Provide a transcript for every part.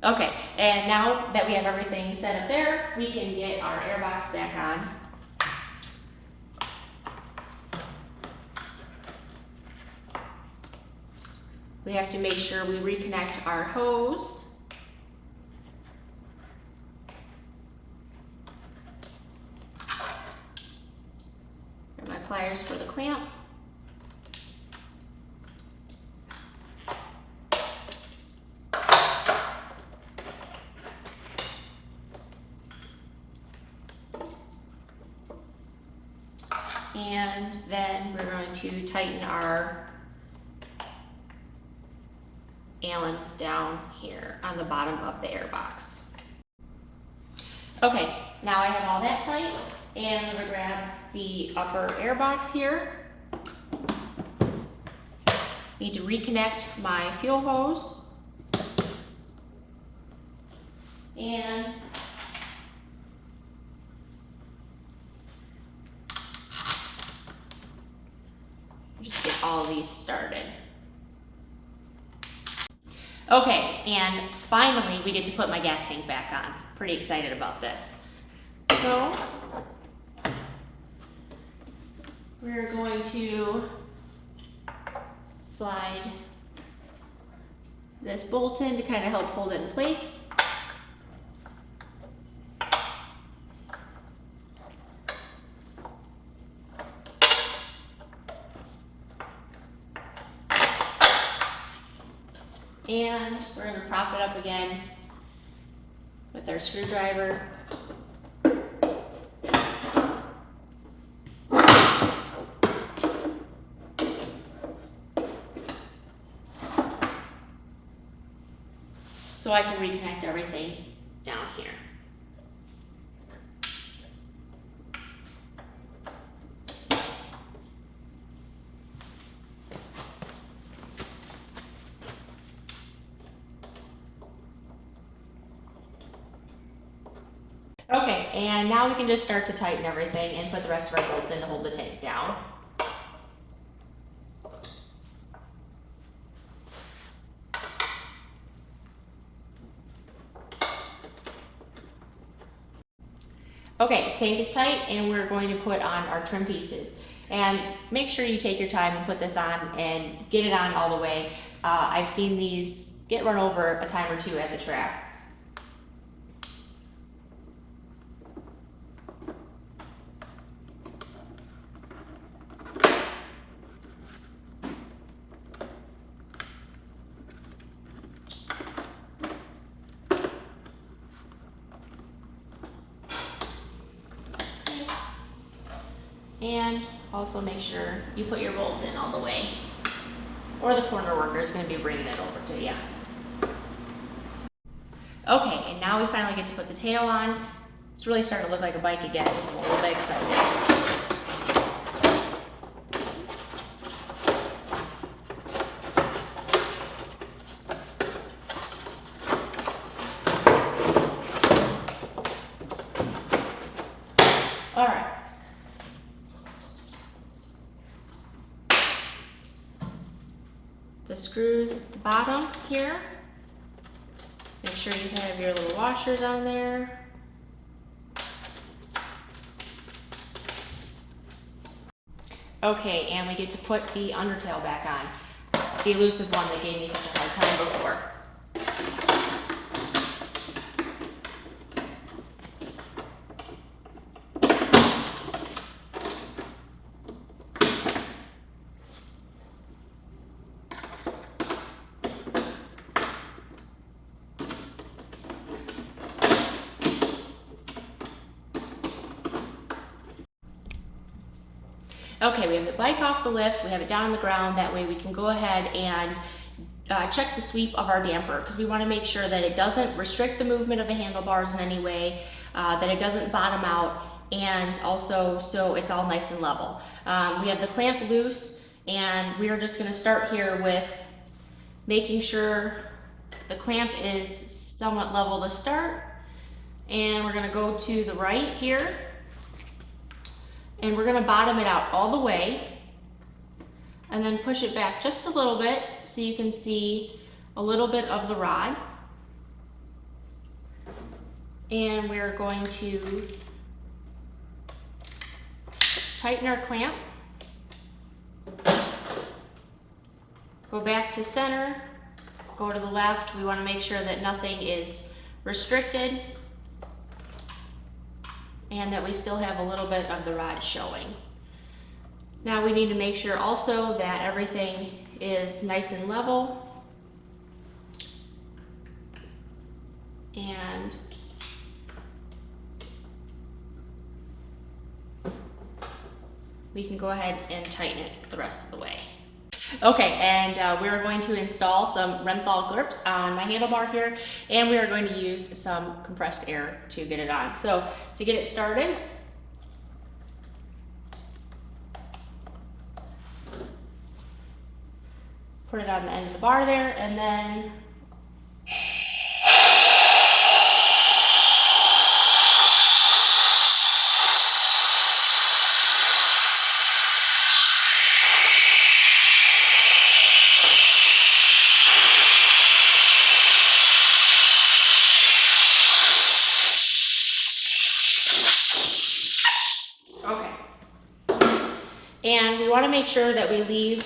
Okay, and now that we have everything set up there, we can get our airbox back on. We have to make sure we reconnect our hose. And my pliers for the clamp. And then we're going to tighten our Allens down here on the bottom of the airbox. Okay, now I have all that tight, and I'm going to grab the upper airbox here. Need to reconnect my fuel hose. And just get all these started. Okay, and finally we get to put my gas tank back on. Pretty excited about this. So we're going to slide this bolt in to kind of help hold it in place. And we're going to prop it up again with our screwdriver. So I can reconnect everything down here. Okay, and now we can just start to tighten everything and put the rest of our bolts in to hold the tank down. Okay, tank is tight, and we're going to put on our trim pieces. And make sure you take your time and put this on and get it on all the way. I've seen these get run over a time or two at the track. And also make sure you put your bolt in all the way, or the corner worker is going to be bringing it over to you. Okay, and now we finally get to put the tail on. It's really starting to look like a bike again. I'm a little bit excited. All right. The screws at the bottom here. Make sure you have your little washers on there. Okay, and we get to put the undertail back on. The elusive one that gave me such a hard time before. Okay, we have the bike off the lift, we have it down on the ground, that way we can go ahead and check the sweep of our damper, because we want to make sure that it doesn't restrict the movement of the handlebars in any way, that it doesn't bottom out, and also so it's all nice and level. We have the clamp loose, and we are just going to start here with making sure the clamp is somewhat level to start, and we're going to go to the right here. And we're going to bottom it out all the way and then push it back just a little bit so you can see a little bit of the rod. And we're going to tighten our clamp. Go back to center, go to the left. We want to make sure that nothing is restricted and that we still have a little bit of the rod showing. Now we need to make sure also that everything is nice and level. And we can go ahead and tighten it the rest of the way. Okay, and we're going to install some Renthal grips on my handlebar here, and we are going to use some compressed air to get it on. So to get it started, put it on the end of the bar there, and then and we want to make sure that we leave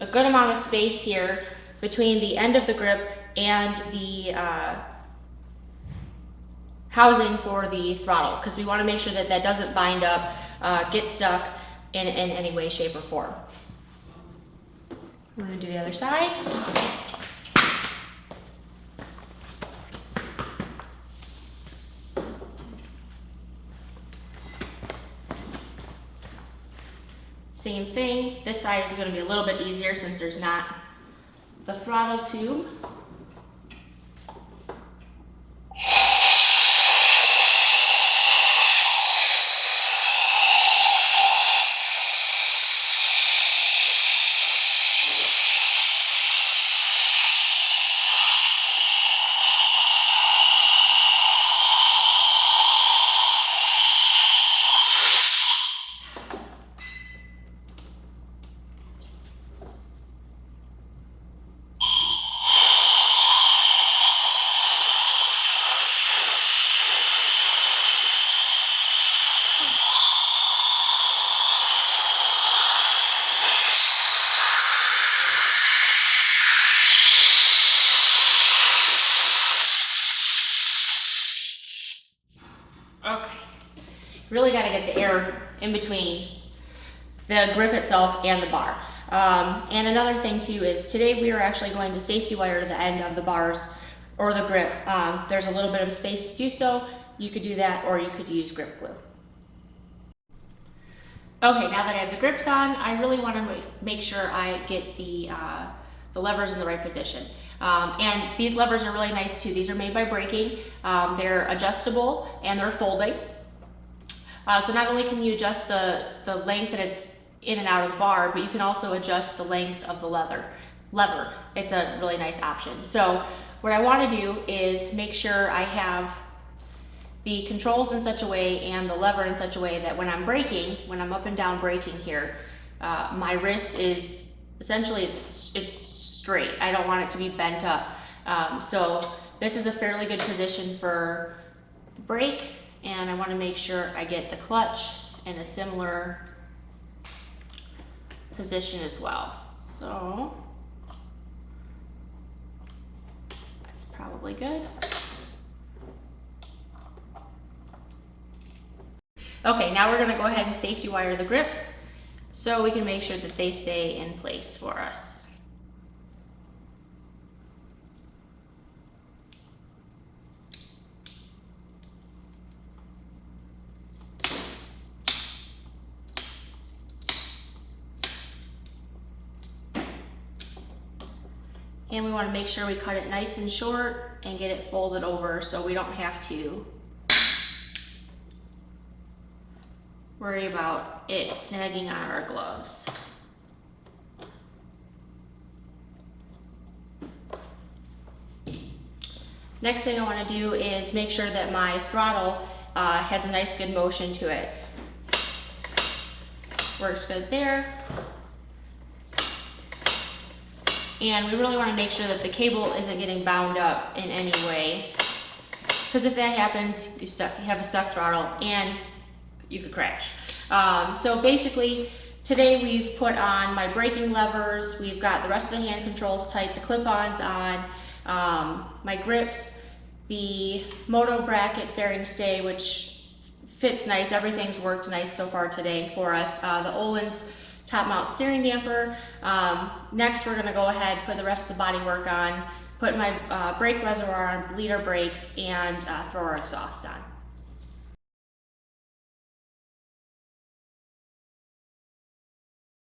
a good amount of space here between the end of the grip and the housing for the throttle, because we want to make sure that that doesn't bind up, get stuck in any way, shape, or form. We're going to do the other side. Same thing, this side is going to be a little bit easier since there's not the throttle tube. Okay, really got to get the air in between the grip itself and the bar. And another thing too is today we are actually going to safety wire to the end of the bars or the grip. There's a little bit of space to do so. You could do that, or you could use grip glue. Okay, now that I have the grips on, I really want to make sure I get the levers in the right position. And these levers are really nice too. These are made by Braking. They're adjustable and they're folding. So not only can you adjust the length that it's in and out of the bar, but you can also adjust the length of the lever. It's a really nice option. So what I want to do is make sure I have the controls in such a way and the lever in such a way that when I'm braking, when I'm up and down braking here, my wrist is essentially it's straight. I don't want it to be bent up. So this is a fairly good position for the brake, and I want to make sure I get the clutch in a similar position as well. So that's probably good. Okay, now we're going to go ahead and safety wire the grips so we can make sure that they stay in place for us. And we want to make sure we cut it nice and short and get it folded over so we don't have to worry about it snagging on our gloves. Next thing I want to do is make sure that my throttle has a nice good motion to it. Works good there. And we really want to make sure that the cable isn't getting bound up in any way. because if that happens, you have a stuck throttle and you could crash. So basically, today we've put on my braking levers, we've got the rest of the hand controls tight, the clip-ons on, my grips, the moto bracket fairing stay, which fits nice. Everything's worked nice so far today for us. The Öhlins top mount steering damper. Next we're going to go ahead, put the rest of the bodywork on, put my brake reservoir on, bleed our brakes, and throw our exhaust on.